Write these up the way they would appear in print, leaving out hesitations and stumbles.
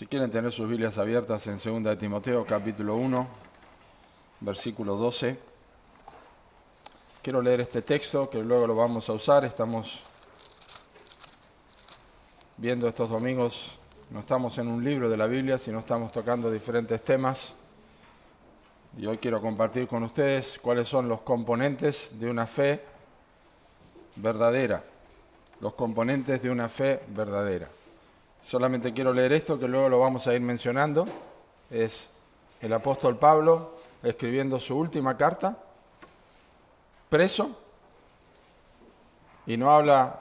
Si quieren tener sus Biblias abiertas en 2 de Timoteo, capítulo 1, versículo 12. Quiero leer este texto que luego lo vamos a usar. Estamos viendo estos domingos, no estamos en un libro de la Biblia, sino estamos tocando diferentes temas. Y hoy quiero compartir con ustedes cuáles son los componentes de una fe verdadera. Los componentes de una fe verdadera. Solamente quiero leer esto, que luego lo vamos a ir mencionando. Es el apóstol Pablo escribiendo su última carta, preso, y no habla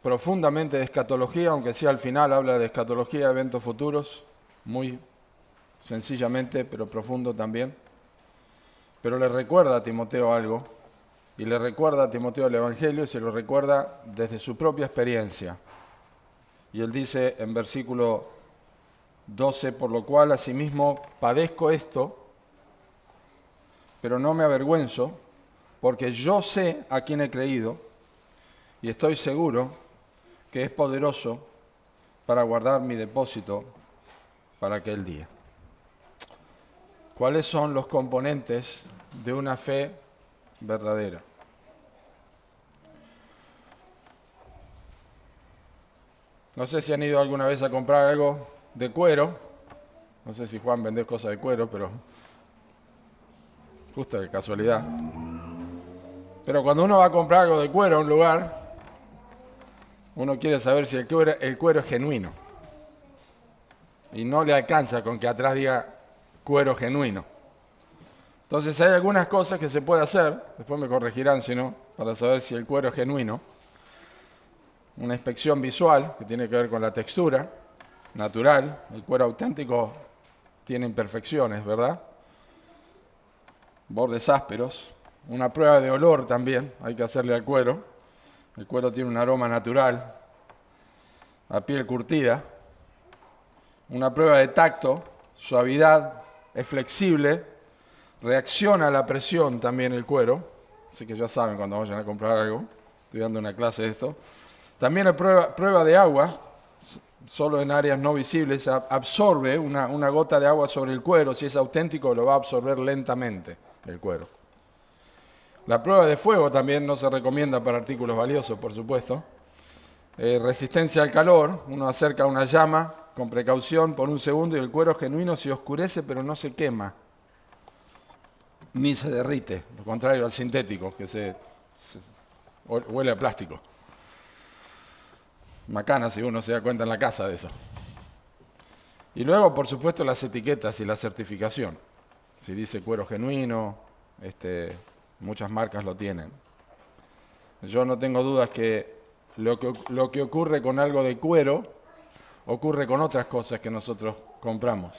profundamente de escatología, aunque sí al final habla de escatología, eventos futuros, muy sencillamente, pero profundo también. Pero le recuerda a Timoteo algo, y le recuerda a Timoteo el Evangelio, y se lo recuerda desde su propia experiencia. Y él dice en versículo 12, por lo cual asimismo padezco esto, pero no me avergüenzo, porque yo sé a quién he creído, y estoy seguro que es poderoso para guardar mi depósito para aquel día. ¿Cuáles son los componentes de una fe verdadera? No sé si han ido alguna vez a comprar algo de cuero. No sé si Juan vende cosas de cuero, pero justo de casualidad. Pero cuando uno va a comprar algo de cuero a un lugar, uno quiere saber si el cuero es genuino. Y no le alcanza con que atrás diga cuero genuino. Entonces hay algunas cosas que se puede hacer, después me corregirán si no, para saber si el cuero es genuino. Una inspección visual que tiene que ver con la textura natural. El cuero auténtico tiene imperfecciones, ¿verdad? Bordes ásperos. Una prueba de olor también hay que hacerle al cuero. El cuero tiene un aroma natural, a piel curtida. Una prueba de tacto, suavidad, es flexible, reacciona a la presión también el cuero. Así que ya saben cuando vayan a comprar algo. Estoy dando una clase de esto. También hay prueba de agua, solo en áreas no visibles, absorbe una gota de agua sobre el cuero. Si es auténtico, lo va a absorber lentamente el cuero. La prueba de fuego también no se recomienda para artículos valiosos, por supuesto. Resistencia al calor, uno acerca una llama con precaución por un segundo y el cuero genuino se oscurece pero no se quema, ni se derrite, lo contrario al sintético, que huele a plástico. Macana si uno se da cuenta en la casa de eso. Y luego, por supuesto, las etiquetas y la certificación. Si dice cuero genuino, muchas marcas lo tienen. Yo no tengo dudas que lo que ocurre con algo de cuero ocurre con otras cosas que nosotros compramos.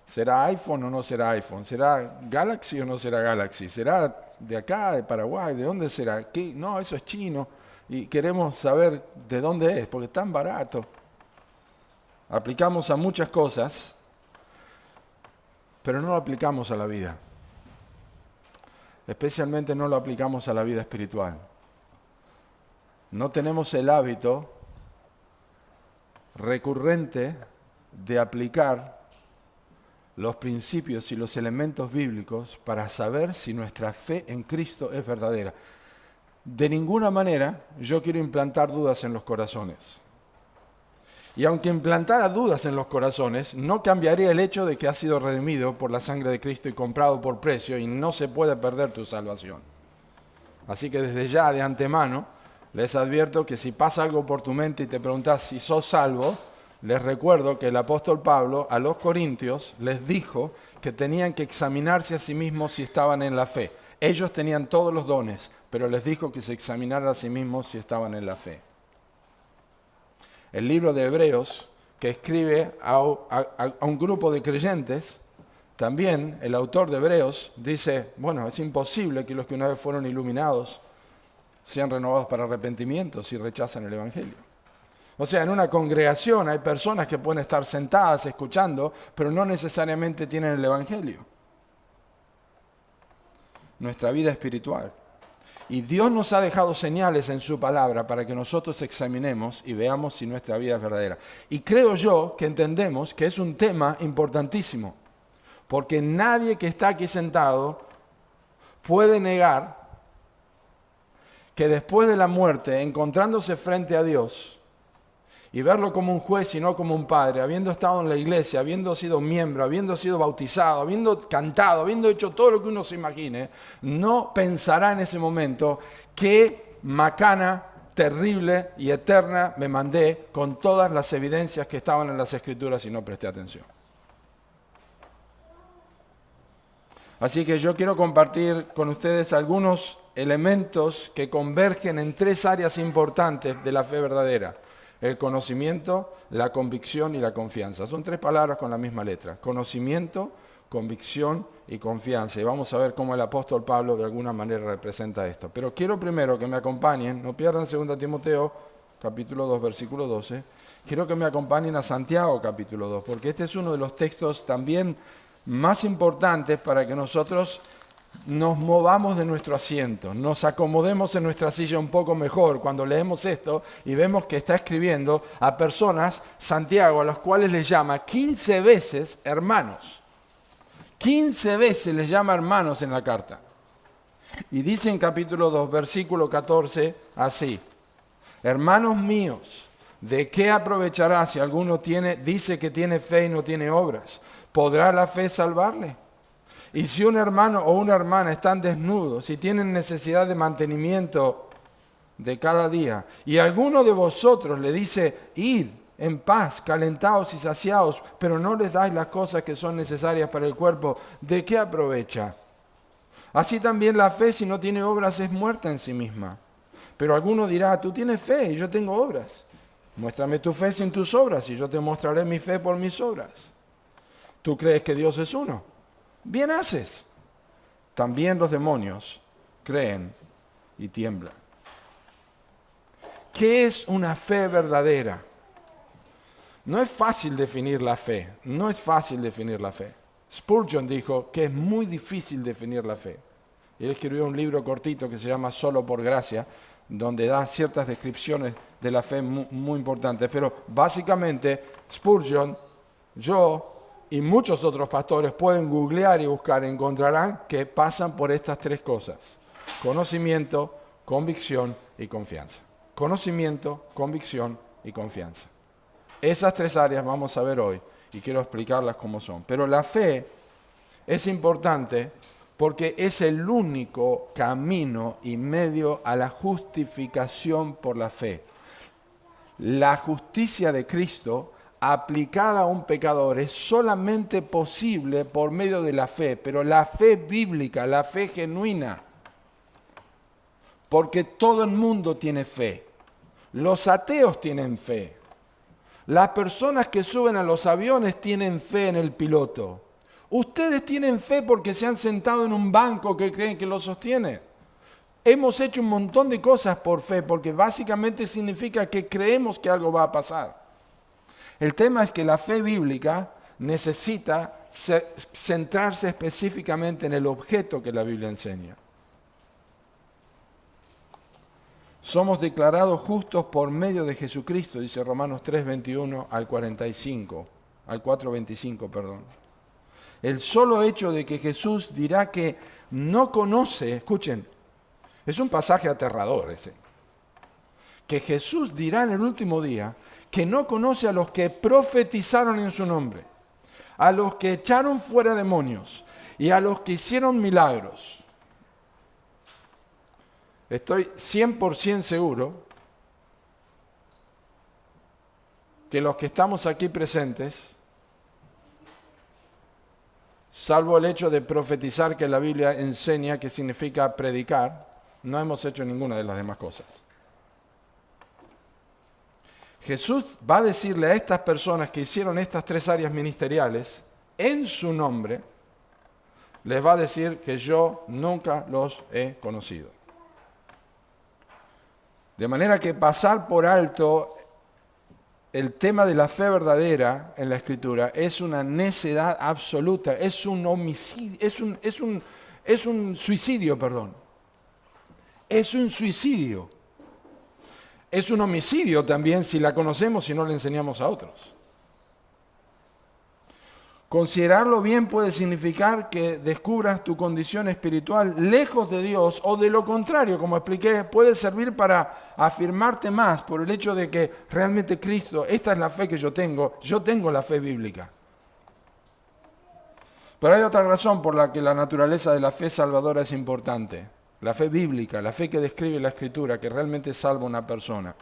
¿Será iPhone o no será iPhone? ¿Será Galaxy o no será Galaxy? ¿Será de acá, de Paraguay? ¿De dónde será? ¿Qué? No, eso es chino. Y queremos saber de dónde es, porque es tan barato. Aplicamos a muchas cosas, pero no lo aplicamos a la vida. Especialmente no lo aplicamos a la vida espiritual. No tenemos el hábito recurrente de aplicar los principios y los elementos bíblicos para saber si nuestra fe en Cristo es verdadera. De ninguna manera yo quiero implantar dudas en los corazones. Y aunque implantara dudas en los corazones, no cambiaría el hecho de que has sido redimido por la sangre de Cristo y comprado por precio y no se puede perder tu salvación. Así que desde ya, de antemano, les advierto que si pasa algo por tu mente y te preguntas si sos salvo, les recuerdo que el apóstol Pablo a los corintios les dijo que tenían que examinarse a sí mismos si estaban en la fe. Ellos tenían todos los dones, pero les dijo que se examinaran a sí mismos si estaban en la fe. El libro de Hebreos, que escribe a un grupo de creyentes, también el autor de Hebreos dice, bueno, es imposible que los que una vez fueron iluminados sean renovados para arrepentimiento si rechazan el Evangelio. O sea, en una congregación hay personas que pueden estar sentadas escuchando, pero no necesariamente tienen el Evangelio. Nuestra vida espiritual. Y Dios nos ha dejado señales en su palabra para que nosotros examinemos y veamos si nuestra vida es verdadera. Y creo yo que entendemos que es un tema importantísimo, porque nadie que está aquí sentado puede negar que después de la muerte, encontrándose frente a Dios y verlo como un juez y no como un padre, habiendo estado en la iglesia, habiendo sido miembro, habiendo sido bautizado, habiendo cantado, habiendo hecho todo lo que uno se imagine, no pensará en ese momento qué macana terrible y eterna me mandé con todas las evidencias que estaban en las Escrituras y no presté atención. Así que yo quiero compartir con ustedes algunos elementos que convergen en tres áreas importantes de la fe verdadera: el conocimiento, la convicción y la confianza. Son tres palabras con la misma letra: conocimiento, convicción y confianza. Y vamos a ver cómo el apóstol Pablo de alguna manera representa esto. Pero quiero primero que me acompañen, no pierdan 2 Timoteo, capítulo 2, versículo 12. Quiero que me acompañen a Santiago, capítulo 2, porque este es uno de los textos también más importantes para que nosotros nos movamos de nuestro asiento, nos acomodemos en nuestra silla un poco mejor cuando leemos esto y vemos que está escribiendo a personas, Santiago, a los cuales les llama 15 veces hermanos. 15 veces les llama hermanos en la carta. Y dice en capítulo 2, versículo 14, así: hermanos míos, ¿de qué aprovechará si alguno dice que tiene fe y no tiene obras? ¿Podrá la fe salvarle? Y si un hermano o una hermana están desnudos y tienen necesidad de mantenimiento de cada día, y alguno de vosotros le dice: id en paz, calentaos y saciaos, pero no les dais las cosas que son necesarias para el cuerpo, ¿de qué aprovecha? Así también la fe, si no tiene obras, es muerta en sí misma. Pero alguno dirá: tú tienes fe y yo tengo obras. Muéstrame tu fe sin tus obras y yo te mostraré mi fe por mis obras. ¿Tú crees que Dios es uno? Bien haces. También los demonios creen y tiemblan. ¿Qué es una fe verdadera? No es fácil definir la fe. No es fácil definir la fe. Spurgeon dijo que es muy difícil definir la fe. Él escribió un libro cortito que se llama Solo por Gracia, donde da ciertas descripciones de la fe muy importantes. Pero básicamente Spurgeon, yo y muchos otros pastores pueden googlear y buscar, encontrarán que pasan por estas tres cosas: conocimiento, convicción y confianza. Conocimiento, convicción y confianza. Esas tres áreas vamos a ver hoy y quiero explicarlas cómo son. Pero la fe es importante porque es el único camino y medio a la justificación por la fe. La justicia de Cristo aplicada a un pecador es solamente posible por medio de la fe, pero la fe bíblica, la fe genuina, porque todo el mundo tiene fe. Los ateos tienen fe. Las personas que suben a los aviones tienen fe en el piloto. Ustedes tienen fe porque se han sentado en un banco que creen que lo sostiene. Hemos hecho un montón de cosas por fe, porque básicamente significa que creemos que algo va a pasar. El tema es que la fe bíblica necesita centrarse específicamente en el objeto que la Biblia enseña. Somos declarados justos por medio de Jesucristo, dice Romanos 3:21 al 4:25, perdón. El solo hecho de que Jesús dirá que no conoce, escuchen, es un pasaje aterrador ese, que Jesús dirá en el último día que no conoce a los que profetizaron en su nombre, a los que echaron fuera demonios y a los que hicieron milagros. Estoy 100% seguro que los que estamos aquí presentes, salvo el hecho de profetizar, que la Biblia enseña que significa predicar, no hemos hecho ninguna de las demás cosas. Jesús va a decirle a estas personas que hicieron estas tres áreas ministeriales, en su nombre, les va a decir que yo nunca los he conocido. De manera que pasar por alto el tema de la fe verdadera en la Escritura es una necedad absoluta, es un homicidio, es un suicidio, perdón. es un suicidio. Es un homicidio también si la conocemos y no la enseñamos a otros. Considerarlo bien puede significar que descubras tu condición espiritual lejos de Dios, o de lo contrario, como expliqué, puede servir para afirmarte más por el hecho de que realmente Cristo, esta es la fe que yo tengo la fe bíblica. Pero hay otra razón por la que la naturaleza de la fe salvadora es importante. La fe bíblica, la fe que describe la Escritura, que realmente salva a una persona.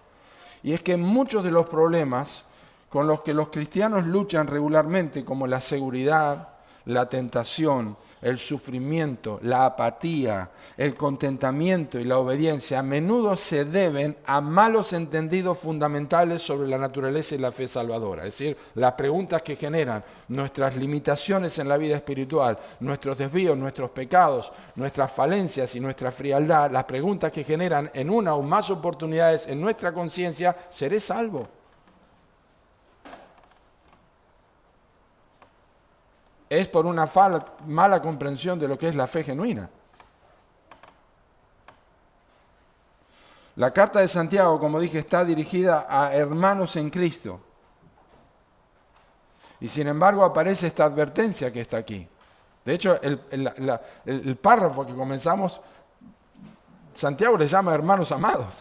Y es que muchos de los problemas con los que los cristianos luchan regularmente, como la seguridad, la tentación, el sufrimiento, la apatía, el contentamiento y la obediencia, a menudo se deben a malos entendidos fundamentales sobre la naturaleza y la fe salvadora. Es decir, las preguntas que generan nuestras limitaciones en la vida espiritual, nuestros desvíos, nuestros pecados, nuestras falencias y nuestra frialdad, las preguntas que generan en una o más oportunidades en nuestra conciencia, ¿seré salvo? Es por una mala comprensión de lo que es la fe genuina. La carta de Santiago, como dije, está dirigida a hermanos en Cristo. Y sin embargo aparece esta advertencia que está aquí. De hecho, el párrafo que comenzamos, Santiago le llama hermanos amados.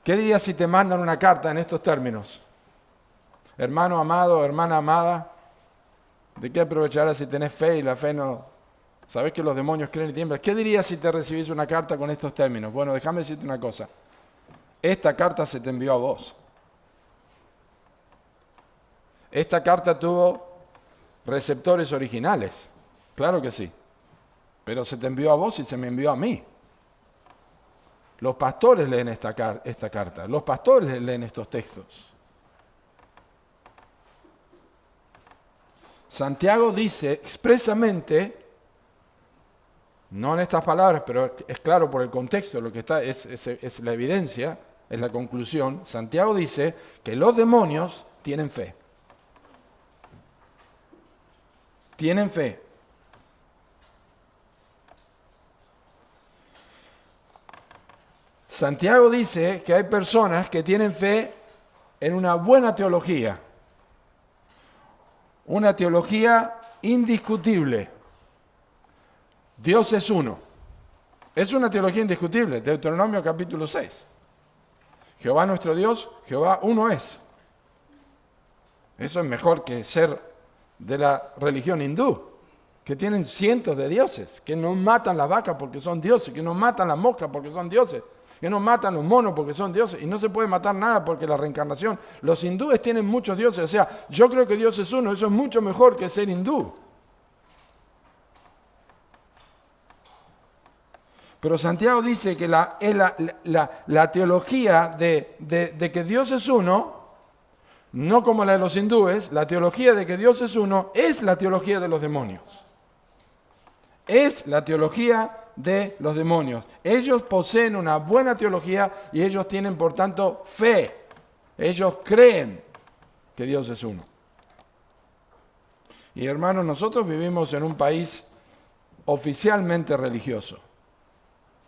¿Qué dirías si te mandan una carta en estos términos? Hermano amado, hermana amada, ¿de qué aprovecharás si tenés fe y la fe no? ¿Sabés que los demonios creen y tiemblan? ¿Qué dirías si te recibís una carta con estos términos? Bueno, déjame decirte una cosa. Esta carta se te envió a vos. Esta carta tuvo receptores originales. Claro que sí. Pero se te envió a vos y se me envió a mí. Los pastores leen esta carta. Los pastores leen estos textos. Santiago dice expresamente, no en estas palabras, pero es claro por el contexto, lo que está es la evidencia, es la conclusión. Santiago dice que los demonios tienen fe. Tienen fe. Santiago dice que hay personas que tienen fe en una buena teología. Una teología indiscutible. Dios es uno. Es una teología indiscutible. Deuteronomio capítulo 6. Jehová nuestro Dios, Jehová uno es. Eso es mejor que ser de la religión hindú, que tienen cientos de dioses, que no matan las vacas porque son dioses, que no matan las moscas porque son dioses, que no matan los monos porque son dioses, y no se puede matar nada porque la reencarnación. Los hindúes tienen muchos dioses, o sea, yo creo que Dios es uno, eso es mucho mejor que ser hindú. Pero Santiago dice que la teología de que Dios es uno, no como la de los hindúes, la teología de que Dios es uno es la teología de los demonios. Es la teología de los demonios. Ellos poseen una buena teología y ellos tienen, por tanto, fe. Ellos creen que Dios es uno. Y hermanos, nosotros vivimos en un país oficialmente religioso.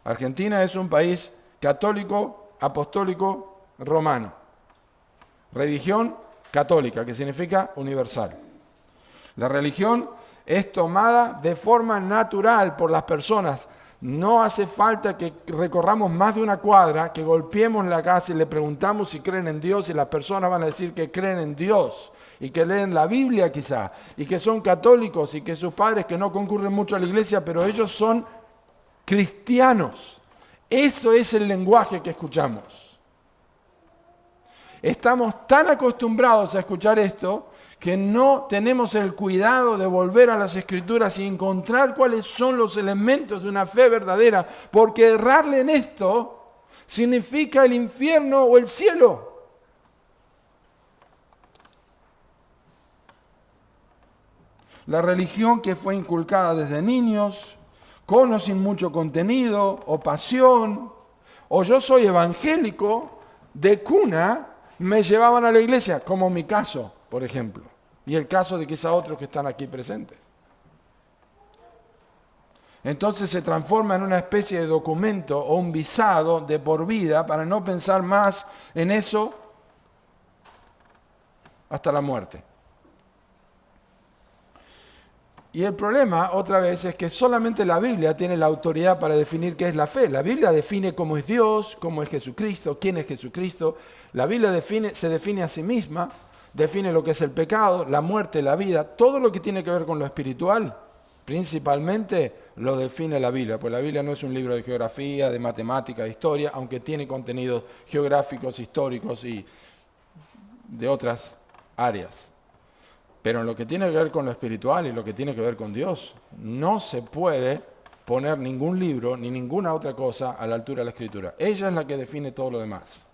Argentina es un país católico, apostólico, romano. Religión católica, que significa universal. La religión es tomada de forma natural por las personas. No hace falta que recorramos más de una cuadra, que golpeemos la casa y le preguntamos si creen en Dios, y las personas van a decir que creen en Dios y que leen la Biblia quizá, y que son católicos y que sus padres que no concurren mucho a la iglesia, pero ellos son cristianos. Eso es el lenguaje que escuchamos. Estamos tan acostumbrados a escuchar esto que no tenemos el cuidado de volver a las Escrituras y encontrar cuáles son los elementos de una fe verdadera, porque errarle en esto significa el infierno o el cielo. La religión que fue inculcada desde niños, con o sin mucho contenido o pasión, o yo soy evangélico, de cuna me llevaban a la iglesia, como mi caso, por ejemplo, y el caso de quizá otros que están aquí presentes. entonces se transforma en una especie de documento o un visado de por vida para no pensar más en eso hasta la muerte. Y el problema, otra vez, es que solamente la Biblia tiene la autoridad para definir qué es la fe. La Biblia define cómo es Dios, cómo es Jesucristo, quién es Jesucristo. La Biblia se define a sí misma, define lo que es el pecado, la muerte, la vida, todo lo que tiene que ver con lo espiritual. Principalmente lo define la Biblia, pues la Biblia no es un libro de geografía, de matemática, de historia, aunque tiene contenidos geográficos, históricos y de otras áreas. Pero en lo que tiene que ver con lo espiritual y lo que tiene que ver con Dios, no se puede poner ningún libro ni ninguna otra cosa a la altura de la Escritura. Ella es la que define todo lo demás.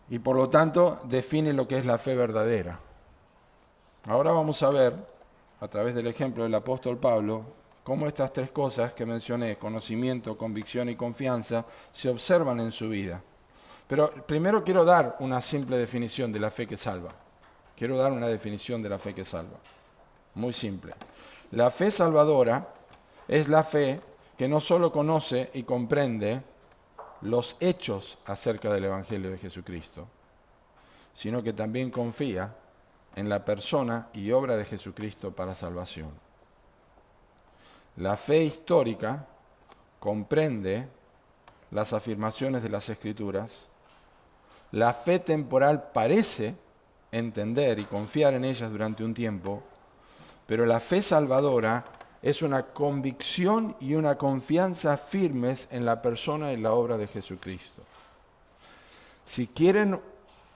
Y por lo tanto define lo que es la fe verdadera. Ahora vamos a ver, a través del ejemplo del apóstol Pablo, cómo estas tres cosas que mencioné, conocimiento, convicción y confianza, se observan en su vida. Pero primero quiero dar una simple definición de la fe que salva. Quiero dar una definición de la fe que salva. Muy simple. La fe salvadora es la fe que no solo conoce y comprende los hechos acerca del Evangelio de Jesucristo, sino que también confía en la persona y obra de Jesucristo para salvación. La fe histórica comprende las afirmaciones de las Escrituras. La fe temporal parece entender y confiar en ellas durante un tiempo, pero la fe salvadora es una convicción y una confianza firmes en la persona y la obra de Jesucristo. Si quieren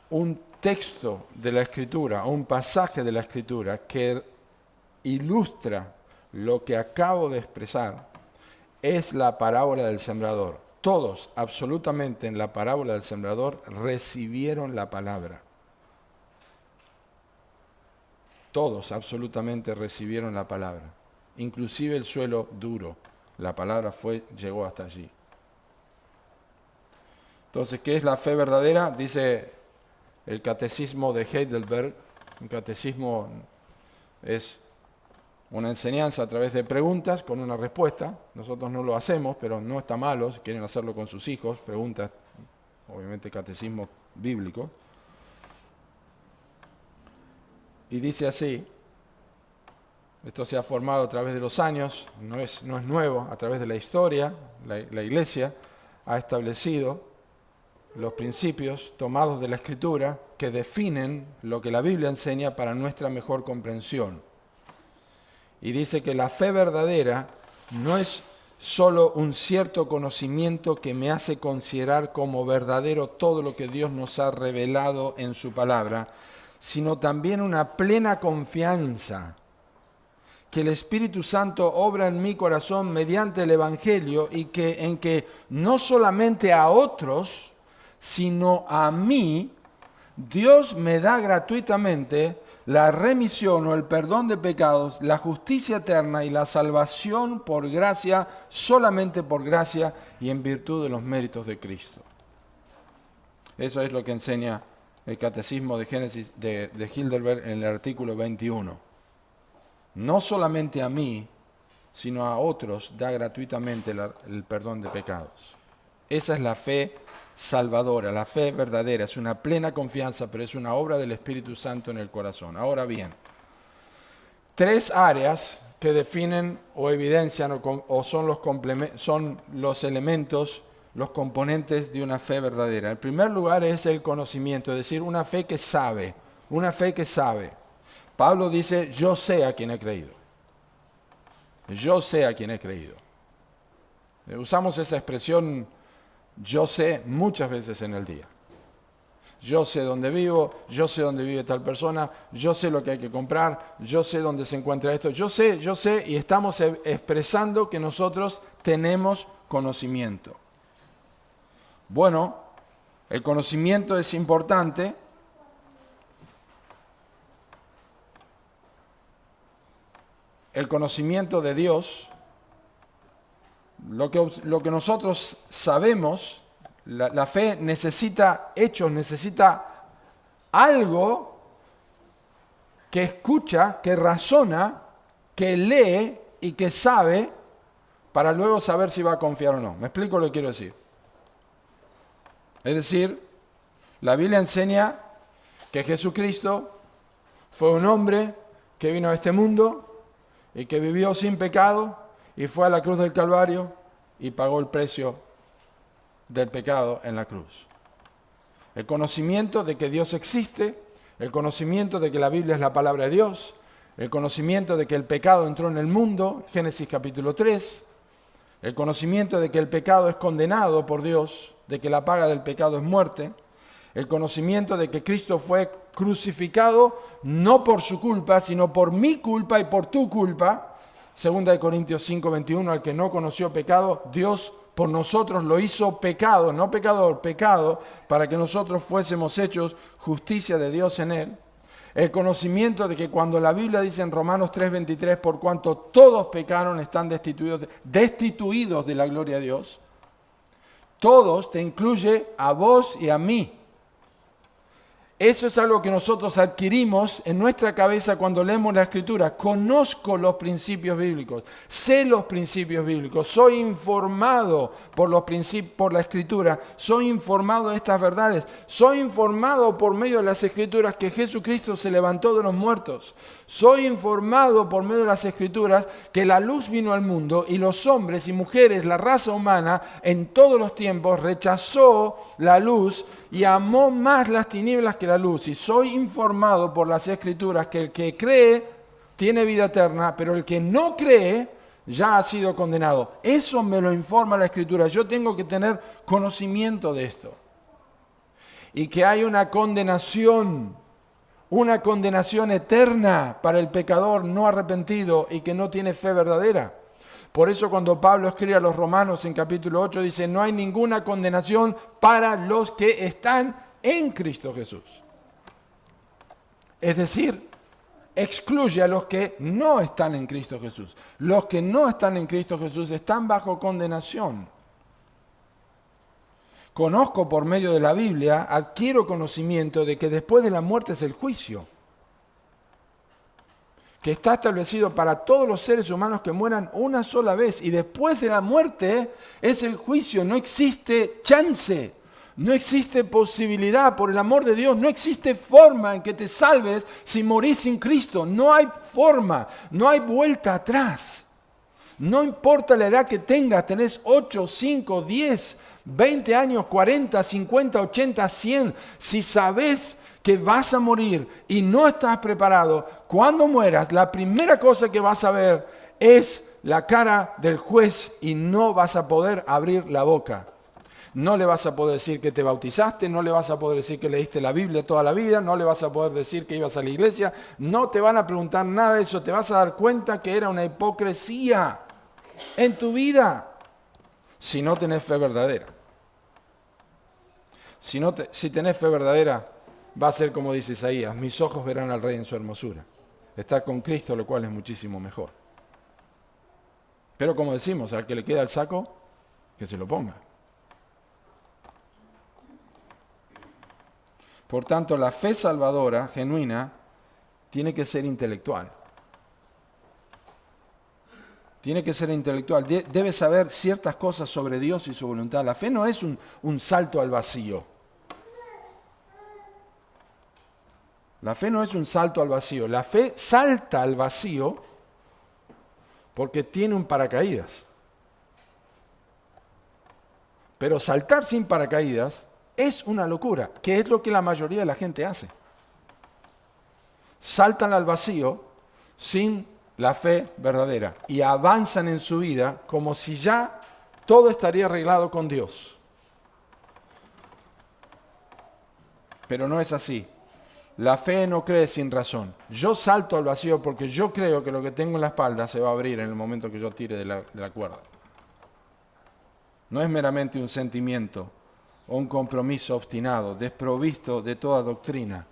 un texto de la Escritura o un pasaje de la Escritura que ilustra lo que acabo de expresar, es la parábola del sembrador. Todos, absolutamente, en la parábola del sembrador recibieron la palabra. Todos, absolutamente, recibieron la palabra. Inclusive el suelo duro. La palabra llegó hasta allí. Entonces, ¿qué es la fe verdadera? Dice el catecismo de Heidelberg. Un catecismo es una enseñanza a través de preguntas con una respuesta. Nosotros no lo hacemos, pero no está malo. Si quieren hacerlo con sus hijos, preguntas, obviamente catecismo bíblico. Y dice así, esto se ha formado a través de los años, no es nuevo, a través de la historia, la Iglesia ha establecido los principios tomados de la Escritura que definen lo que la Biblia enseña para nuestra mejor comprensión. Y dice que la fe verdadera no es solo un cierto conocimiento que me hace considerar como verdadero todo lo que Dios nos ha revelado en su palabra, sino también una plena confianza que el Espíritu Santo obra en mi corazón mediante el Evangelio y en que no solamente a otros, sino a mí, Dios me da gratuitamente la remisión o el perdón de pecados, la justicia eterna y la salvación por gracia, solamente por gracia y en virtud de los méritos de Cristo. Eso es lo que enseña el Catecismo de Génesis de Heidelberg en el artículo 21. No solamente a mí, sino a otros da gratuitamente el perdón de pecados. Esa es la fe salvadora, la fe verdadera, es una plena confianza, pero es una obra del Espíritu Santo en el corazón. Ahora bien, tres áreas que definen o evidencian o son los elementos, los componentes de una fe verdadera. El primer lugar es el conocimiento, es decir, una fe que sabe, una fe que sabe. Pablo dice, yo sé a quién he creído. Yo sé a quién he creído. Usamos esa expresión yo sé muchas veces en el día. Yo sé dónde vivo, yo sé dónde vive tal persona, yo sé lo que hay que comprar, yo sé dónde se encuentra esto, yo sé, y estamos expresando que nosotros tenemos conocimiento. Bueno, el conocimiento es importante. El conocimiento de Dios, lo que nosotros sabemos, la fe necesita hechos, necesita algo que escucha, que razona, que lee y que sabe para luego saber si va a confiar o no. ¿Me explico lo que quiero decir? Es decir, la Biblia enseña que Jesucristo fue un hombre que vino a este mundo y que vivió sin pecado y fue a la cruz del Calvario y pagó el precio del pecado en la cruz. El conocimiento de que Dios existe, el conocimiento de que la Biblia es la palabra de Dios, el conocimiento de que el pecado entró en el mundo, Génesis capítulo 3, el conocimiento de que el pecado es condenado por Dios, de que la paga del pecado es muerte, el conocimiento de que Cristo fue crucificado no por su culpa, sino por mi culpa y por tu culpa. 2 Corintios 5:21, al que no conoció pecado, Dios por nosotros lo hizo pecado, no pecador, pecado, para que nosotros fuésemos hechos justicia de Dios en él. El conocimiento de que cuando la Biblia dice en Romanos 3:23, por cuanto todos pecaron, están destituidos de la gloria de Dios, todos te incluye a vos y a mí. Eso es algo que nosotros adquirimos en nuestra cabeza cuando leemos la Escritura. Conozco los principios bíblicos, sé los principios bíblicos, soy informado por la Escritura, soy informado de estas verdades, soy informado por medio de las Escrituras que Jesucristo se levantó de los muertos, soy informado por medio de las Escrituras que la luz vino al mundo y los hombres y mujeres, la raza humana, en todos los tiempos rechazó la luz y amó más las tinieblas que la luz. Y soy informado por las Escrituras que el que cree tiene vida eterna, pero el que no cree ya ha sido condenado. Eso me lo informa la Escritura. Yo tengo que tener conocimiento de esto. Y que hay una condenación eterna para el pecador no arrepentido y que no tiene fe verdadera. Por eso cuando Pablo escribe a los Romanos en capítulo 8 dice, no hay ninguna condenación para los que están en Cristo Jesús. Es decir, excluye a los que no están en Cristo Jesús. Los que no están en Cristo Jesús están bajo condenación. Conozco por medio de la Biblia, adquiero conocimiento de que después de la muerte es el juicio, que está establecido para todos los seres humanos que mueran una sola vez. Y después de la muerte es el juicio. No existe chance, no existe posibilidad. Por el amor de Dios, no existe forma en que te salves si morís sin Cristo. No hay forma, no hay vuelta atrás. No importa la edad que tengas, tenés 8, 5, 10, 20 años, 40, 50, 80, 100. Si sabés que vas a morir y no estás preparado, cuando mueras, la primera cosa que vas a ver es la cara del juez y no vas a poder abrir la boca. No le vas a poder decir que te bautizaste, no le vas a poder decir que leíste la Biblia toda la vida, no le vas a poder decir que ibas a la iglesia, no te van a preguntar nada de eso, te vas a dar cuenta que era una hipocresía en tu vida si no tenés fe verdadera. Si tenés fe verdadera, va a ser como dice Isaías, mis ojos verán al Rey en su hermosura. Estar con Cristo, lo cual es muchísimo mejor. Pero como decimos, al que le queda el saco, que se lo ponga. Por tanto, la fe salvadora, genuina, tiene que ser intelectual. Tiene que ser intelectual. Debe saber ciertas cosas sobre Dios y su voluntad. La fe no es un salto al vacío. La fe no es un salto al vacío. La fe salta al vacío porque tiene un paracaídas. Pero saltar sin paracaídas es una locura, que es lo que la mayoría de la gente hace. Saltan al vacío sin la fe verdadera y avanzan en su vida como si ya todo estaría arreglado con Dios. Pero no es así. La fe no cree sin razón. Yo salto al vacío porque yo creo que lo que tengo en la espalda se va a abrir en el momento que yo tire de la cuerda. No es meramente un sentimiento o un compromiso obstinado, desprovisto de toda doctrina.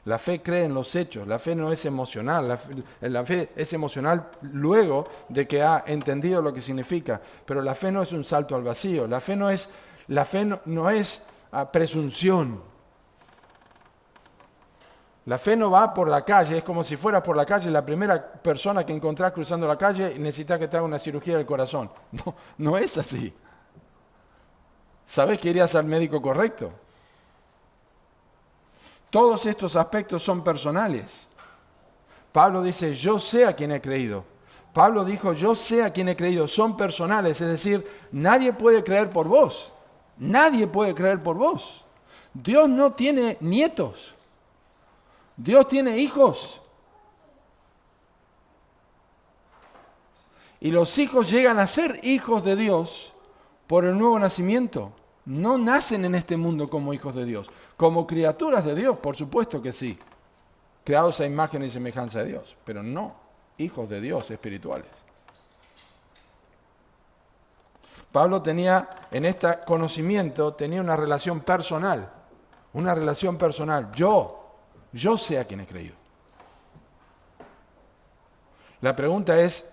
La fe cree en los hechos, la fe no es emocional, la fe es emocional luego de que ha entendido lo que significa, pero la fe no es un salto al vacío, la fe no es presunción. La fe no va por la calle, es como si fueras por la calle, la primera persona que encontrás cruzando la calle y necesitas que te haga una cirugía del corazón. No, no es así. ¿Sabés que irías al médico correcto? Todos estos aspectos son personales. Pablo dice, yo sé a quién he creído. Pablo dijo, yo sé a quién he creído. Son personales, es decir, nadie puede creer por vos. Nadie puede creer por vos. Dios no tiene nietos. Dios tiene hijos. Y los hijos llegan a ser hijos de Dios por el nuevo nacimiento. No nacen en este mundo como hijos de Dios. Como criaturas de Dios, por supuesto que sí. Creados a imagen y semejanza de Dios. Pero no hijos de Dios espirituales. Pablo tenía en este conocimiento, tenía una relación personal. Una relación personal. Yo sé a quién he creído. La pregunta es,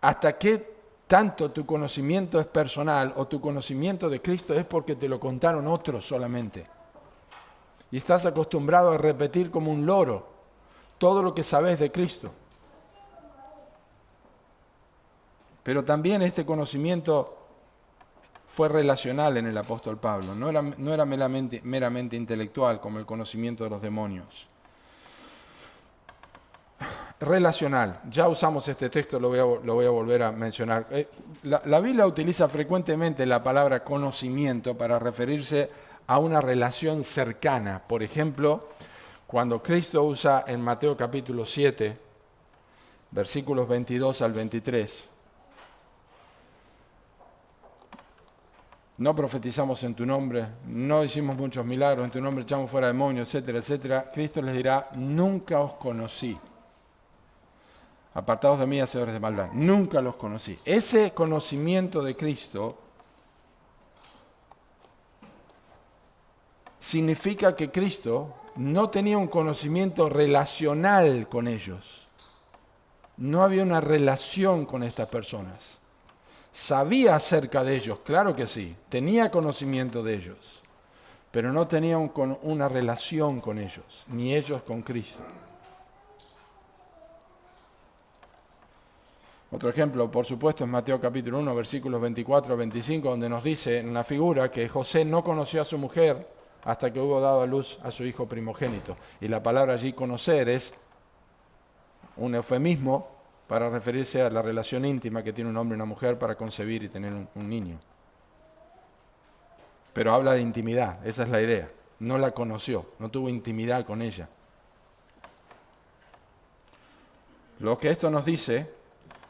¿hasta qué tanto tu conocimiento es personal o tu conocimiento de Cristo es porque te lo contaron otros solamente? Y estás acostumbrado a repetir como un loro todo lo que sabes de Cristo. Pero también este conocimiento fue relacional en el apóstol Pablo, no era meramente intelectual como el conocimiento de los demonios. Relacional, ya usamos este texto, lo voy a volver a mencionar. La Biblia utiliza frecuentemente la palabra conocimiento para referirse a una relación cercana. Por ejemplo, cuando Cristo usa en Mateo capítulo 7, versículos 22 al 23, no profetizamos en tu nombre, no hicimos muchos milagros en tu nombre, echamos fuera demonios, etcétera, etcétera. Cristo les dirá, nunca os conocí. Apartados de mí, hacedores de maldad. Nunca los conocí. Ese conocimiento de Cristo significa que Cristo no tenía un conocimiento relacional con ellos. No había una relación con estas personas. Sabía acerca de ellos, claro que sí, tenía conocimiento de ellos, pero no tenía una relación con ellos, ni ellos con Cristo. Otro ejemplo, por supuesto, es Mateo capítulo 1, versículos 24 a 25, donde nos dice en la figura que José no conoció a su mujer hasta que hubo dado a luz a su hijo primogénito. Y la palabra allí conocer es un eufemismo para referirse a la relación íntima que tiene un hombre y una mujer para concebir y tener un niño. Pero habla de intimidad, esa es la idea. No la conoció, no tuvo intimidad con ella. Lo que esto nos dice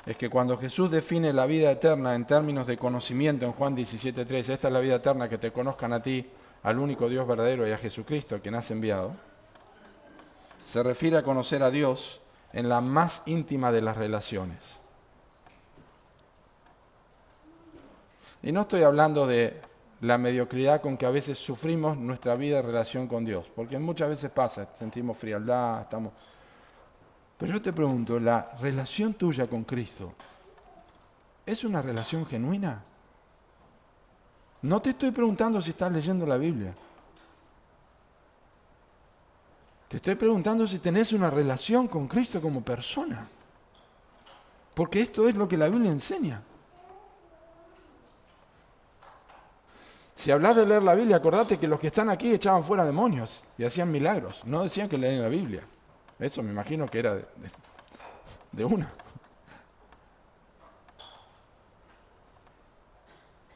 es que cuando Jesús define la vida eterna en términos de conocimiento en Juan 17:3, esta es la vida eterna, que te conozcan a ti, al único Dios verdadero y a Jesucristo, a quien has enviado, se refiere a conocer a Dios en la más íntima de las relaciones. Y no estoy hablando de la mediocridad con que a veces sufrimos nuestra vida en relación con Dios, porque muchas veces pasa, sentimos frialdad, estamos... Pero yo te pregunto, ¿la relación tuya con Cristo es una relación genuina? No te estoy preguntando si estás leyendo la Biblia. Te estoy preguntando si tenés una relación con Cristo como persona. Porque esto es lo que la Biblia enseña. Si hablas de leer la Biblia, acordate que los que están aquí echaban fuera demonios y hacían milagros. No decían que leían la Biblia. Eso me imagino que era de una.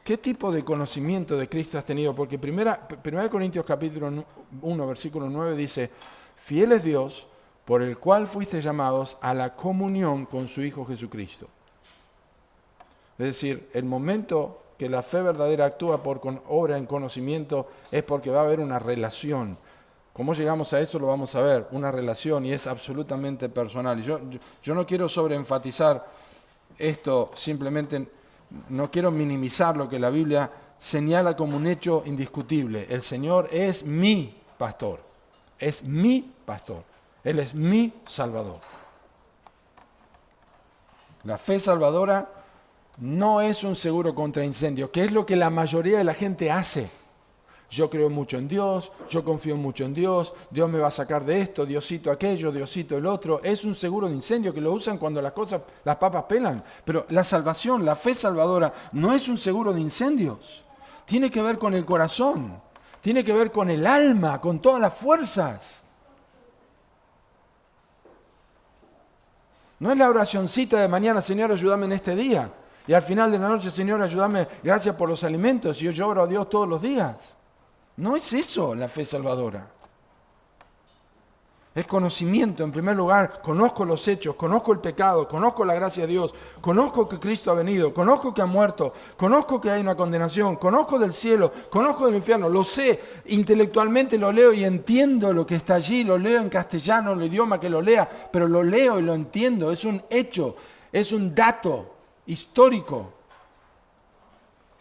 ¿Qué tipo de conocimiento de Cristo has tenido? Porque 1 Corintios capítulo 1, versículo 9 dice, fiel es Dios por el cual fuiste llamados a la comunión con su Hijo Jesucristo. Es decir, el momento que la fe verdadera actúa por obra en conocimiento es porque va a haber una relación. ¿Cómo llegamos a eso? Lo vamos a ver, una relación, y es absolutamente personal. Y yo no quiero sobreenfatizar esto, simplemente no quiero minimizar lo que la Biblia señala como un hecho indiscutible. El Señor es mi pastor, es mi pastor, Él es mi Salvador. La fe salvadora no es un seguro contra incendio, que es lo que la mayoría de la gente hace. yo creo mucho en Dios, yo confío mucho en Dios, Dios me va a sacar de esto, Diosito aquello, Diosito el otro. Es un seguro de incendio que lo usan cuando las papas pelan. Pero la salvación, la fe salvadora, no es un seguro de incendios. Tiene que ver con el corazón, tiene que ver con el alma, con todas las fuerzas. No es la oracioncita de mañana, Señor, ayúdame en este día. Y al final de la noche, Señor, ayúdame, gracias por los alimentos. Y yo lloro a Dios todos los días. No es eso la fe salvadora. Es conocimiento, en primer lugar, conozco los hechos, conozco el pecado, conozco la gracia de Dios, conozco que Cristo ha venido, conozco que ha muerto, conozco que hay una condenación, conozco del cielo, conozco del infierno, lo sé, intelectualmente lo leo y entiendo lo que está allí, lo leo en castellano, el idioma que lo lea, pero lo leo y lo entiendo, es un hecho, es un dato histórico.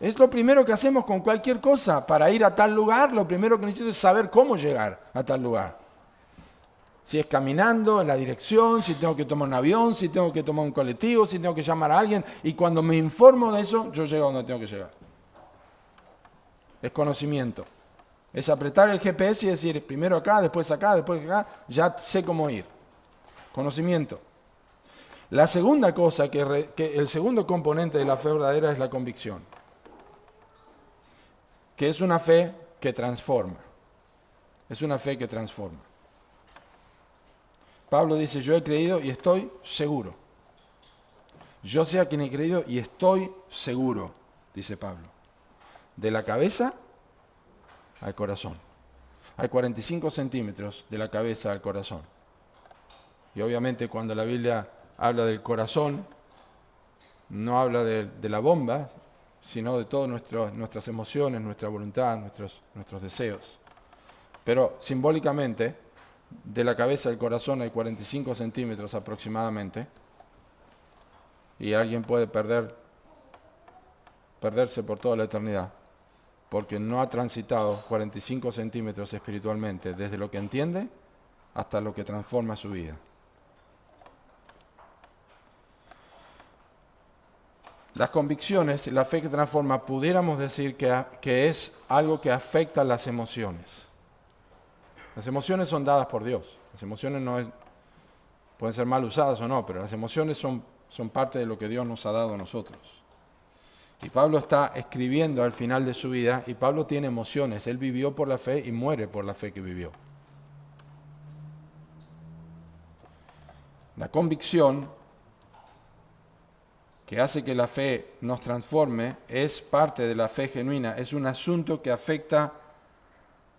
Es lo primero que hacemos con cualquier cosa. Para ir a tal lugar, lo primero que necesito es saber cómo llegar a tal lugar. Si es caminando, en la dirección, si tengo que tomar un avión, si tengo que tomar un colectivo, si tengo que llamar a alguien. Y cuando me informo de eso, yo llego a donde tengo que llegar. Es conocimiento. Es apretar el GPS y decir, primero acá, después acá, ya sé cómo ir. Conocimiento. La segunda cosa, el segundo componente de la fe verdadera es la convicción. Que es una fe que transforma. Es una fe que transforma. Pablo dice, yo he creído y estoy seguro. Yo sé a quien he creído y estoy seguro, dice Pablo. De la cabeza al corazón. Hay 45 centímetros de la cabeza al corazón. Y obviamente cuando la Biblia habla del corazón, no habla de la bomba, sino de todas nuestras emociones, nuestra voluntad, nuestros deseos. Pero simbólicamente, de la cabeza al corazón hay 45 centímetros aproximadamente, y alguien puede perderse por toda la eternidad, porque no ha transitado 45 centímetros espiritualmente, desde lo que entiende hasta lo que transforma su vida. Las convicciones, la fe que transforma, pudiéramos decir que es algo que afecta las emociones. Las emociones son dadas por Dios. Las emociones pueden ser mal usadas o no, pero las emociones son parte de lo que Dios nos ha dado a nosotros. Y Pablo está escribiendo al final de su vida, y Pablo tiene emociones. Él vivió por la fe y muere por la fe que vivió. La convicción que hace que la fe nos transforme, es parte de la fe genuina, es un asunto que afecta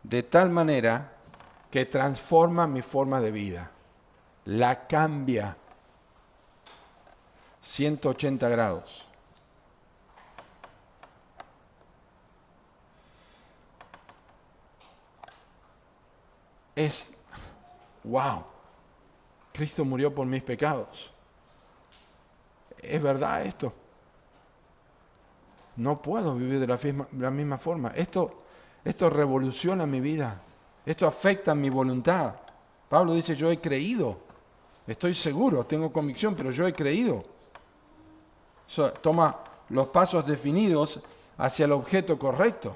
de tal manera que transforma mi forma de vida, la cambia 180 grados. ¡Wow! Cristo murió por mis pecados. ¿Es verdad esto? No puedo vivir de la misma forma. Esto revoluciona mi vida. Esto afecta mi voluntad. Pablo dice, yo he creído. Estoy seguro, tengo convicción, pero yo he creído. Toma los pasos definidos hacia el objeto correcto.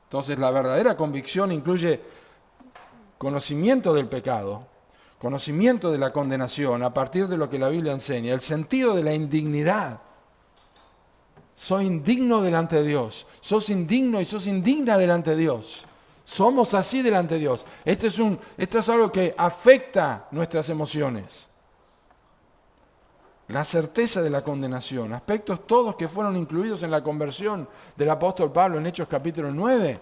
Entonces, la verdadera convicción incluye conocimiento del pecado, conocimiento de la condenación a partir de lo que la Biblia enseña, el sentido de la indignidad. Soy indigno delante de Dios, sos indigno y sos indigna delante de Dios. Somos así delante de Dios. Esto es algo que afecta nuestras emociones. La certeza de la condenación, aspectos todos que fueron incluidos en la conversión del apóstol Pablo en Hechos capítulo 9.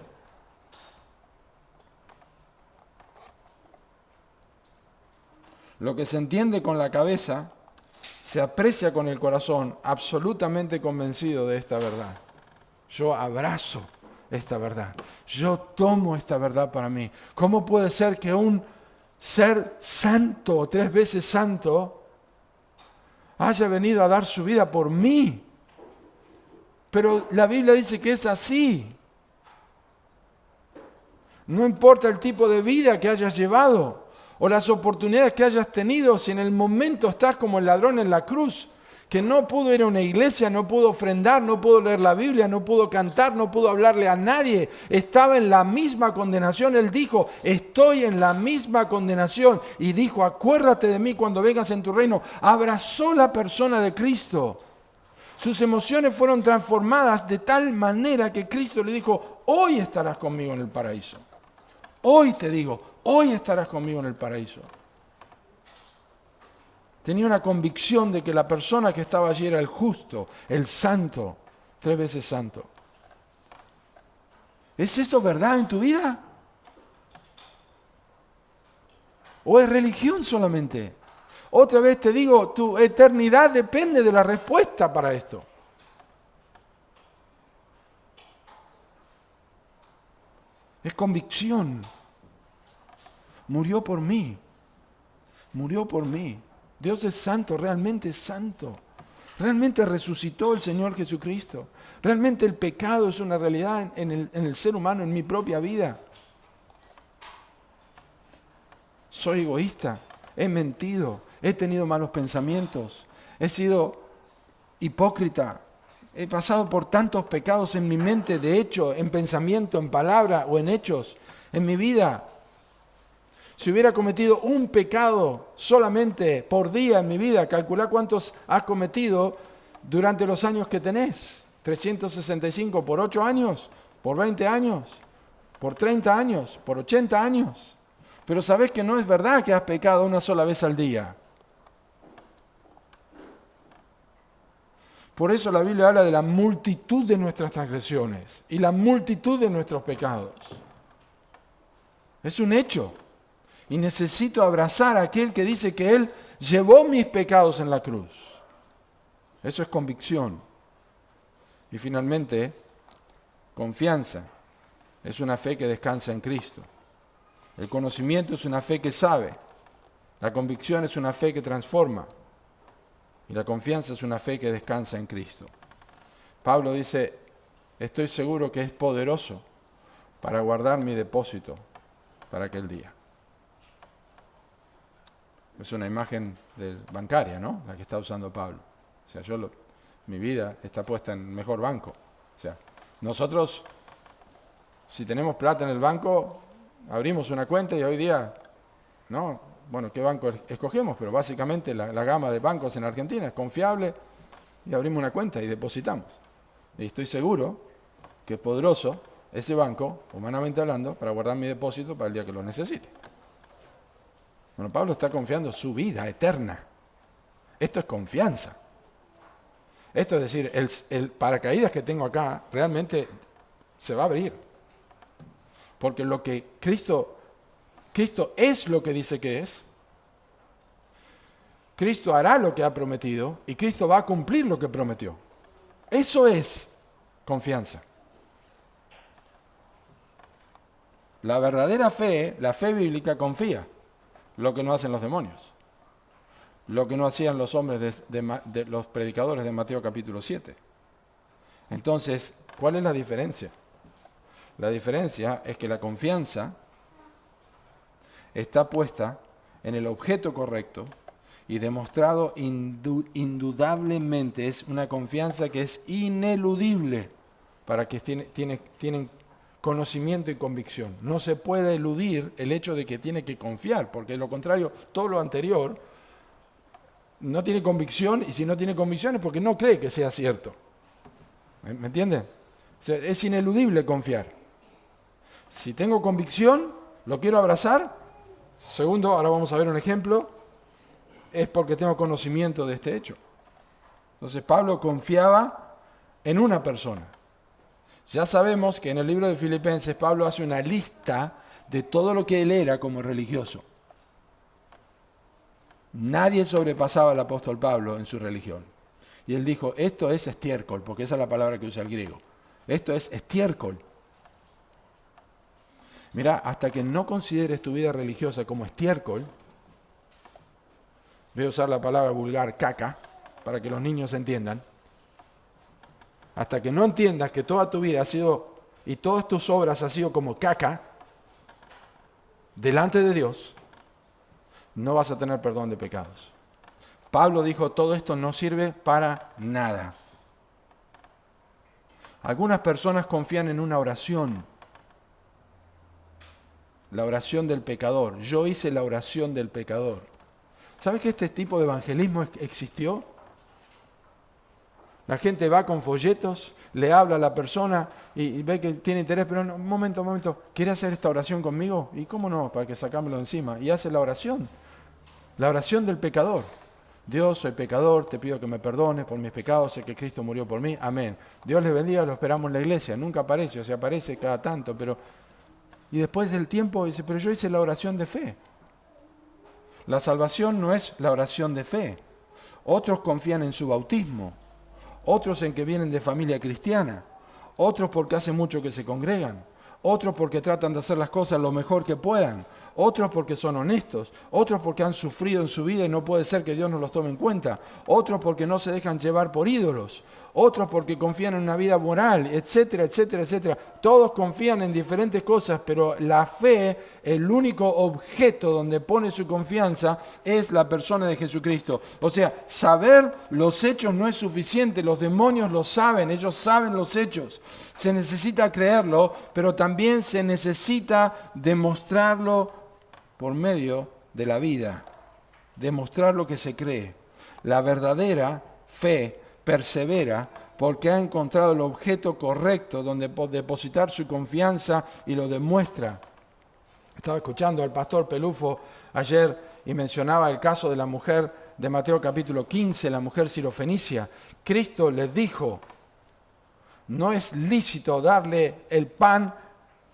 Lo que se entiende con la cabeza se aprecia con el corazón, absolutamente convencido de esta verdad. Yo abrazo esta verdad. Yo tomo esta verdad para mí. ¿Cómo puede ser que un ser santo, 3 veces santo, haya venido a dar su vida por mí? Pero la Biblia dice que es así. No importa el tipo de vida que hayas llevado o las oportunidades que hayas tenido, si en el momento estás como el ladrón en la cruz, que no pudo ir a una iglesia, no pudo ofrendar, no pudo leer la Biblia, no pudo cantar, no pudo hablarle a nadie. Estaba en la misma condenación. Él dijo, estoy en la misma condenación. Y dijo, acuérdate de mí cuando vengas en tu reino. Abrazó la persona de Cristo. Sus emociones fueron transformadas de tal manera que Cristo le dijo, hoy estarás conmigo en el paraíso. Hoy te digo, hoy estarás conmigo en el paraíso. Tenía una convicción de que la persona que estaba allí era el justo, el santo, 3 veces santo. ¿Es eso verdad en tu vida? ¿O es religión solamente? Otra vez te digo, tu eternidad depende de la respuesta para esto. Es convicción. Murió por mí. Murió por mí. Dios es santo, realmente es santo. Realmente resucitó el Señor Jesucristo. Realmente el pecado es una realidad en el ser humano, en mi propia vida. Soy egoísta, he mentido, he tenido malos pensamientos, he sido hipócrita, he pasado por tantos pecados en mi mente, de hecho, en pensamiento, en palabra o en hechos, en mi vida. Si hubiera cometido un pecado solamente por día en mi vida, calculá cuántos has cometido durante los años que tenés. 365 por 8 años, por 20 años, por 30 años, por 80 años. Pero sabés que no es verdad que has pecado una sola vez al día. Por eso la Biblia habla de la multitud de nuestras transgresiones y la multitud de nuestros pecados. Es un hecho. Y necesito abrazar a aquel que dice que Él llevó mis pecados en la cruz. Eso es convicción. Y finalmente, confianza. Es una fe que descansa en Cristo. El conocimiento es una fe que sabe. La convicción es una fe que transforma. Y la confianza es una fe que descansa en Cristo. Pablo dice, estoy seguro que es poderoso para guardar mi depósito para aquel día. Es una imagen bancaria, ¿no? La que está usando Pablo. O sea, mi vida está puesta en mejor banco. O sea, nosotros, si tenemos plata en el banco, abrimos una cuenta y hoy día, ¿no? Bueno, ¿qué banco escogemos? Pero básicamente la gama de bancos en Argentina es confiable y abrimos una cuenta y depositamos. Y estoy seguro que es poderoso ese banco, humanamente hablando, para guardar mi depósito para el día que lo necesite. Bueno, Pablo está confiando su vida eterna. Esto es confianza. Esto es decir, el paracaídas que tengo acá realmente se va a abrir. Porque lo que Cristo es lo que dice que es. Cristo hará lo que ha prometido y Cristo va a cumplir lo que prometió. Eso es confianza. La verdadera fe, la fe bíblica, confía. Lo que no hacen los demonios. Lo que no hacían los hombres de los predicadores de Mateo capítulo 7. Entonces, ¿cuál es la diferencia? La diferencia es que la confianza está puesta en el objeto correcto y demostrado indudablemente. Es una confianza que es ineludible para que tienen conocimiento y convicción. No se puede eludir el hecho de que tiene que confiar, porque de lo contrario, todo lo anterior no tiene convicción, y si no tiene convicción es porque no cree que sea cierto. ¿Me entienden? O sea, es ineludible confiar. Si tengo convicción, lo quiero abrazar. Segundo, ahora vamos a ver un ejemplo, es porque tengo conocimiento de este hecho. Entonces Pablo confiaba en una persona. Ya sabemos que en el libro de Filipenses Pablo hace una lista de todo lo que él era como religioso. Nadie sobrepasaba al apóstol Pablo en su religión. Y él dijo, esto es estiércol, porque esa es la palabra que usa el griego. Esto es estiércol. Mira, hasta que no consideres tu vida religiosa como estiércol, voy a usar la palabra vulgar, caca, para que los niños entiendan. Hasta que no entiendas que toda tu vida ha sido, y todas tus obras han sido como caca, delante de Dios, no vas a tener perdón de pecados. Pablo dijo, todo esto no sirve para nada. Algunas personas confían en una oración, la oración del pecador. Yo hice la oración del pecador. ¿Sabes que este tipo de evangelismo existió? La gente va con folletos, le habla a la persona y ve que tiene interés, pero no, un momento, ¿quiere hacer esta oración conmigo? ¿Y cómo no? Para que sacámoslo encima. Y hace la oración del pecador. Dios, soy pecador, te pido que me perdones por mis pecados, sé que Cristo murió por mí, amén. Dios les bendiga, lo esperamos en la iglesia. Nunca aparece, o sea, aparece cada tanto, pero... Y después del tiempo dice, pero yo hice la oración de fe. La salvación no es la oración de fe. Otros confían en su bautismo, otros en que vienen de familia cristiana, otros porque hace mucho que se congregan, otros porque tratan de hacer las cosas lo mejor que puedan, otros porque son honestos, otros porque han sufrido en su vida y no puede ser que Dios no los tome en cuenta, otros porque no se dejan llevar por ídolos, otros porque confían en una vida moral, etcétera, etcétera, etcétera. Todos confían en diferentes cosas, pero la fe, el único objeto donde pone su confianza es la persona de Jesucristo. O sea, saber los hechos no es suficiente, los demonios lo saben, ellos saben los hechos. Se necesita creerlo, pero también se necesita demostrarlo por medio de la vida, demostrar lo que se cree. La verdadera fe persevera porque ha encontrado el objeto correcto donde depositar su confianza y lo demuestra. Estaba escuchando al pastor Pelufo ayer y mencionaba el caso de la mujer de Mateo capítulo 15, la mujer sirofenicia. Cristo les dijo, no es lícito darle el pan,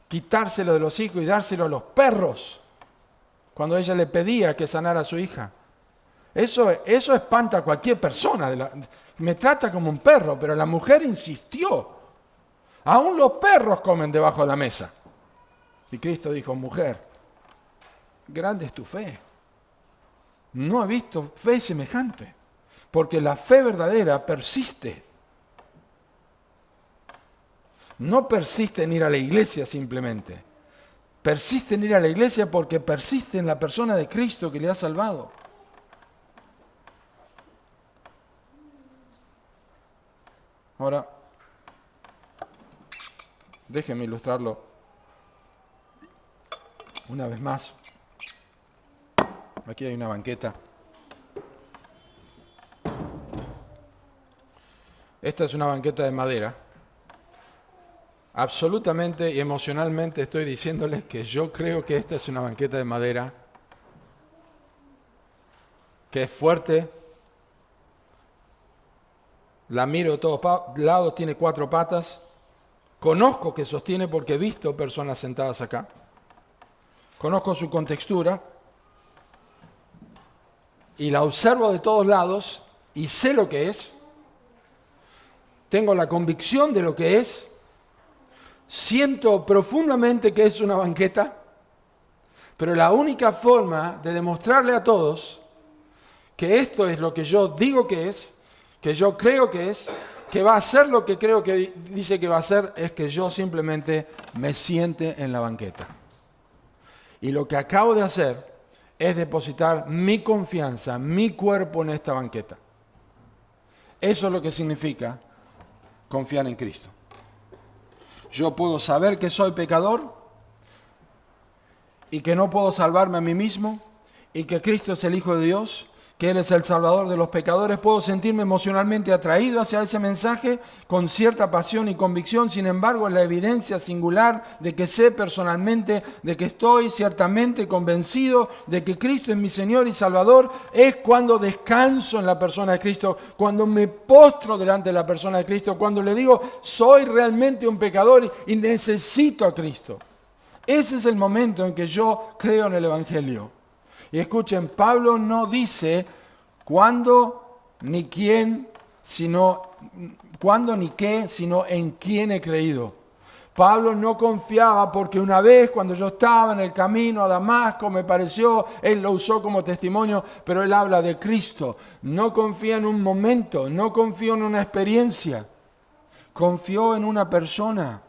quitárselo de los hijos y dárselo a los perros, cuando ella le pedía que sanara a su hija. Eso espanta a cualquier persona. Me trata como un perro, pero la mujer insistió. Aún los perros comen debajo de la mesa. Y Cristo dijo, mujer, grande es tu fe. No he visto fe semejante, porque la fe verdadera persiste. No persiste en ir a la iglesia simplemente. Persiste en ir a la iglesia porque persiste en la persona de Cristo que le ha salvado. Ahora, déjenme ilustrarlo una vez más. Aquí hay una banqueta. Esta es una banqueta de madera. Absolutamente y emocionalmente estoy diciéndoles que yo creo que esta es una banqueta de madera, que es fuerte. La miro de todos lados, tiene 4 patas. Conozco que sostiene porque he visto personas sentadas acá. Conozco su contextura y la observo de todos lados y sé lo que es. Tengo la convicción de lo que es. Siento profundamente que es una banqueta, pero la única forma de demostrarle a todos que esto es lo que yo digo que es, que yo creo que es, que va a ser lo que creo que dice que va a ser, es que yo simplemente me siente en la banqueta. Y lo que acabo de hacer es depositar mi confianza, mi cuerpo en esta banqueta. Eso es lo que significa confiar en Cristo. Yo puedo saber que soy pecador y que no puedo salvarme a mí mismo y que Cristo es el Hijo de Dios, que Él es el Salvador de los pecadores. Puedo sentirme emocionalmente atraído hacia ese mensaje con cierta pasión y convicción. Sin embargo, la evidencia singular de que sé personalmente, de que estoy ciertamente convencido de que Cristo es mi Señor y Salvador, es cuando descanso en la persona de Cristo, cuando me postro delante de la persona de Cristo, cuando le digo, soy realmente un pecador y necesito a Cristo. Ese es el momento en que yo creo en el Evangelio. Y escuchen, Pablo no dice cuándo ni quién, sino cuándo ni qué, sino en quién he creído. Pablo no confiaba porque una vez cuando yo estaba en el camino a Damasco me pareció, él lo usó como testimonio, pero él habla de Cristo. No confía en un momento, no confió en una experiencia, confió en una persona.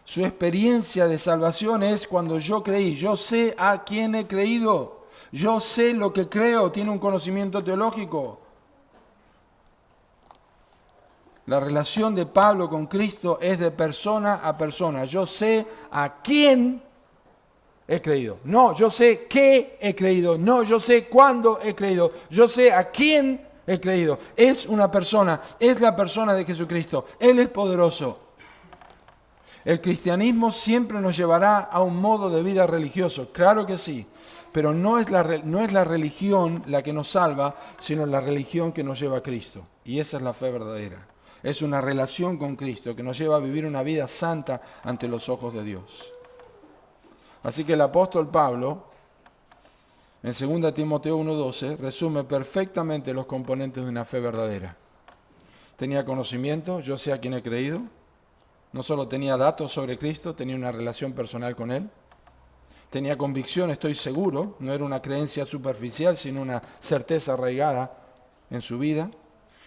Su experiencia de salvación es cuando yo creí, yo sé a quién he creído. Yo sé lo que creo, tiene un conocimiento teológico. La relación de Pablo con Cristo es de persona a persona. Yo sé a quién he creído. No, yo sé qué he creído. No, yo sé cuándo he creído. Yo sé a quién he creído. Es una persona, es la persona de Jesucristo. Él es poderoso. El cristianismo siempre nos llevará a un modo de vida religioso, claro que sí, pero no es la religión la que nos salva, sino la religión que nos lleva a Cristo. Y esa es la fe verdadera. Es una relación con Cristo que nos lleva a vivir una vida santa ante los ojos de Dios. Así que el apóstol Pablo, en 2 Timoteo 1:12, resume perfectamente los componentes de una fe verdadera. Tenía conocimiento, yo sé a quién he creído. No solo tenía datos sobre Cristo, tenía una relación personal con Él. Tenía convicción, estoy seguro, no era una creencia superficial, sino una certeza arraigada en su vida.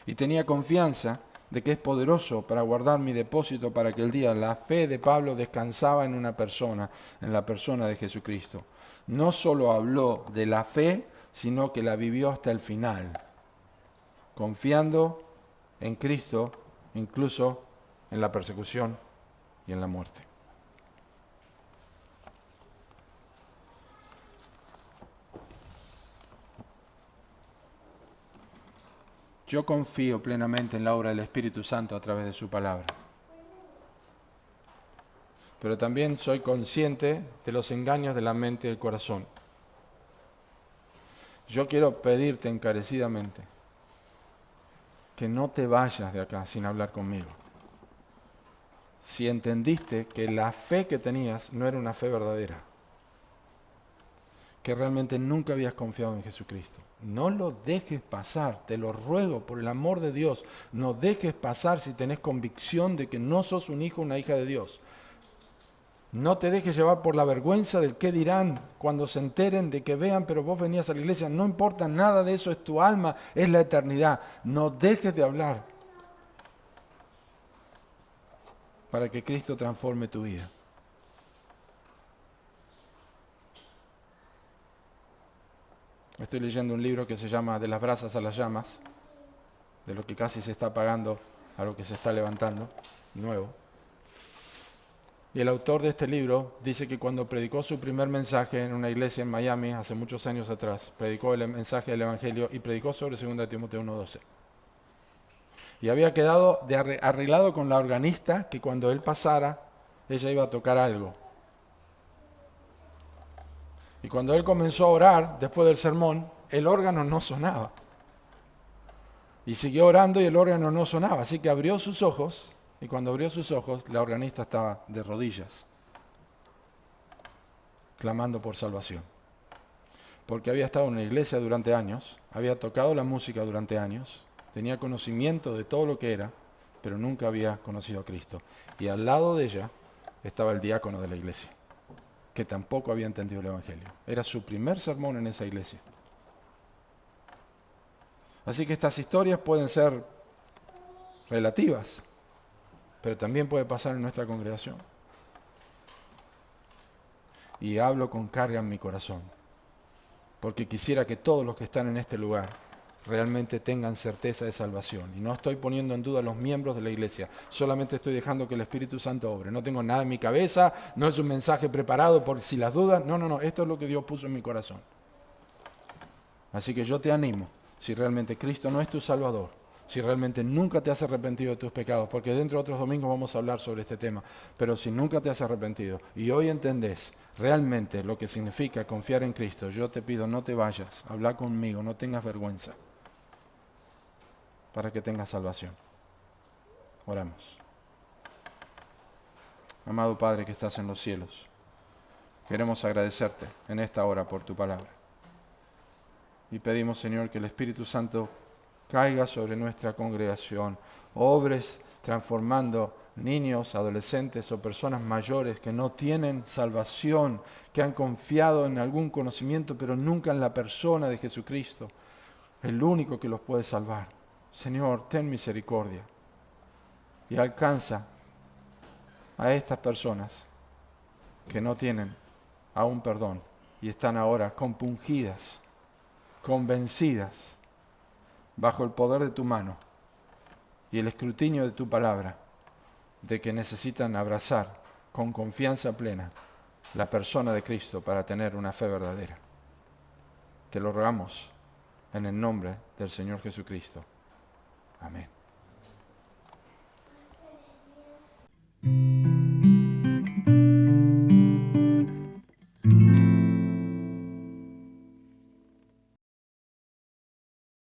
Y tenía confianza de que es poderoso para guardar mi depósito para aquel día. La fe de Pablo descansaba en una persona, en la persona de Jesucristo. No solo habló de la fe, sino que la vivió hasta el final, confiando en Cristo, incluso en la persecución y en la muerte. Yo confío plenamente en la obra del Espíritu Santo a través de su palabra. Pero también soy consciente de los engaños de la mente y del corazón. Yo quiero pedirte encarecidamente que no te vayas de acá sin hablar conmigo. Si entendiste que la fe que tenías no era una fe verdadera, que realmente nunca habías confiado en Jesucristo, no lo dejes pasar, te lo ruego por el amor de Dios, no dejes pasar si tenés convicción de que no sos un hijo o una hija de Dios. No te dejes llevar por la vergüenza del qué dirán cuando se enteren de que vean, pero vos venías a la iglesia. No importa nada de eso, es tu alma, es la eternidad. No dejes de hablar para que Cristo transforme tu vida. Estoy leyendo un libro que se llama De las brasas a las llamas, de lo que casi se está apagando a lo que se está levantando, nuevo. Y el autor de este libro dice que cuando predicó su primer mensaje en una iglesia en Miami, hace muchos años atrás, predicó el mensaje del Evangelio y predicó sobre 2 Timoteo 1:12. Y había quedado arreglado con la organista que cuando él pasara, ella iba a tocar algo. Y cuando él comenzó a orar, después del sermón, el órgano no sonaba. Y siguió orando y el órgano no sonaba. Así que abrió sus ojos, y cuando abrió sus ojos, la organista estaba de rodillas, clamando por salvación. Porque había estado en la iglesia durante años, había tocado la música durante años, tenía conocimiento de todo lo que era, pero nunca había conocido a Cristo. Y al lado de ella estaba el diácono de la iglesia, que tampoco había entendido el Evangelio. Era su primer sermón en esa iglesia. Así que estas historias pueden ser relativas, pero también puede pasar en nuestra congregación. Y hablo con carga en mi corazón, porque quisiera que todos los que están en este lugar realmente tengan certeza de salvación. Y no estoy poniendo en duda a los miembros de la iglesia, solamente estoy dejando que el Espíritu Santo obre. No tengo nada en mi cabeza, no es un mensaje preparado por si las dudas, no, esto es lo que Dios puso en mi corazón. Así que yo te animo, si realmente Cristo no es tu Salvador, si realmente nunca te has arrepentido de tus pecados, porque dentro de otros domingos vamos a hablar sobre este tema, pero si nunca te has arrepentido y hoy entendés realmente lo que significa confiar en Cristo, yo te pido no te vayas, habla conmigo, no tengas vergüenza, para que tengas salvación. Oramos. Amado Padre que estás en los cielos, queremos agradecerte en esta hora por tu palabra. Y pedimos, Señor, que el Espíritu Santo caiga sobre nuestra congregación, obres transformando niños, adolescentes o personas mayores que no tienen salvación, que han confiado en algún conocimiento, pero nunca en la persona de Jesucristo, el único que los puede salvar. Señor, ten misericordia y alcanza a estas personas que no tienen aún perdón y están ahora compungidas, convencidas, bajo el poder de tu mano y el escrutinio de tu palabra, de que necesitan abrazar con confianza plena la persona de Cristo para tener una fe verdadera. Te lo rogamos en el nombre del Señor Jesucristo.